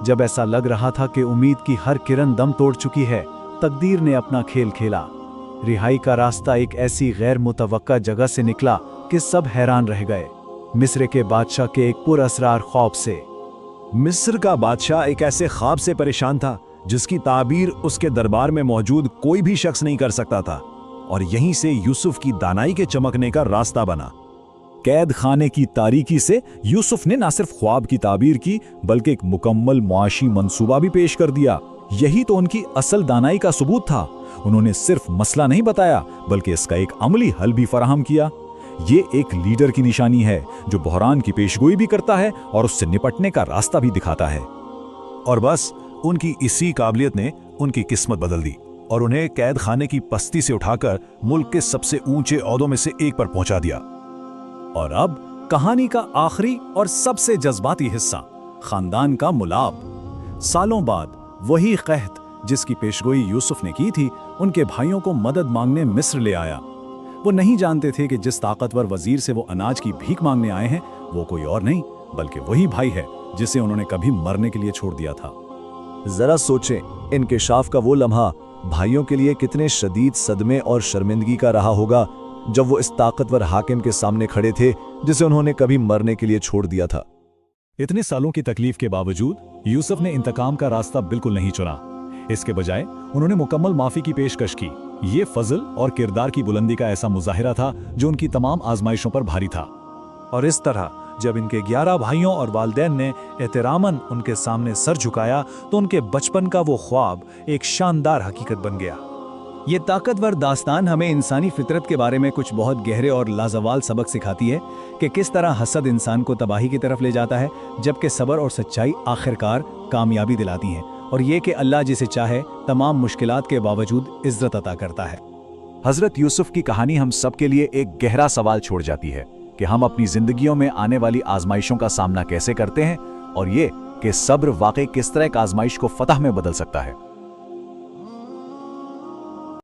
जब ऐसा लग रहा था कि उम्मीद की हर किरण दम तोड़ चुकी है, तकदीर ने अपना खेल खेला। रिहाई का रास्ता एक ऐसी गैर मुतवक्का जगह से निकला कि सब हैरान रह गए। मिस्र के बादशाह के एक पुरअसरार ख्वाब से। मिस्र का बादशाह एक ऐसे ख्वाब से परेशान था जिसकी ताबीर उसके दरबार में मौजूद कोई भी शख्स नहीं कर सकता था, और यहीं से यूसुफ की दानाई के चमकने का रास्ता बना। कैद खाने की तारीकी से यूसुफ ने न सिर्फ ख्वाब की ताबीर की बल्कि एक मुकम्मल मुआशी मंसूबा भी पेश कर दिया। यही तो उनकी असल दानाई का सबूत था। उन्होंने सिर्फ मसला नहीं बताया बल्कि इसका एक अमली हल भी फराहम किया। ये एक लीडर की निशानी है जो बहरान की पेशगोई भी करता है और उससे निपटने का रास्ता भी दिखाता है। और बस उनकी इसी काबिलियत ने उनकी किस्मत बदल दी और उन्हें कैद खाने की पस्ती से उठाकर मुल्क के सबसे ऊंचे ओहदों में से एक पर पहुंचा दिया। और अब कहानी का आखिरी और सबसे जज्बाती हिस्सा, खानदान का मुलाब। सालों बाद वही कहत जिसकी पेशगोई यूसुफ ने की थी, उनके भाइयों को मदद मांगने मिस्र ले आया। वो नहीं जानते थे कि जिस ताकतवर वजीर से वो अनाज की भीख मांगने आए हैं वो कोई और नहीं बल्कि वही भाई है जिसे उन्होंने कभी मरने के लिए छोड़ दिया था। जरा सोचें, इनकिशाफ का वो लम्हा भाइयों के लिए कितने शदीद सदमे और शर्मिंदगी का रहा होगा जब वो इस ताकतवर हाकिम के सामने खड़े थे जिसे उन्होंने कभी मरने के लिए छोड़ दिया था। इतने सालों की तकलीफ के बावजूद यूसुफ ने इंतकाम का रास्ता बिल्कुल नहीं चुना। इसके बजाय उन्होंने मुकम्मल माफी की पेशकश की। ये फजल और किरदार की बुलंदी का ऐसा मुजाहिरा था जो उनकी तमाम आजमाइशों पर भारी था। और इस तरह जब इनके 11 भाइयों और वालिदैन ने एहतरामन उनके सामने सर झुकाया तो उनके बचपन का वो ख्वाब एक शानदार हकीकत बन गया। ये ताकतवर दास्तान हमें इंसानी फितरत के बारे में कुछ बहुत गहरे और लाजवाल सबक सिखाती है कि किस तरह हसद इंसान को तबाही की तरफ ले जाता है, जबकि सब्र और सच्चाई आखिरकार कामयाबी दिलाती हैं, और ये कि अल्लाह जिसे चाहे तमाम मुश्किलात के बावजूद इज्जत अता करता है। हजरत यूसुफ की कहानी हम सब के लिए एक गहरा सवाल छोड़ जाती है कि हम अपनी जिंदगियों में आने वाली आजमाइशों का सामना कैसे करते हैं, और ये कि सब्र वाकई किस तरह एक आजमाइश को फतह में बदल सकता है।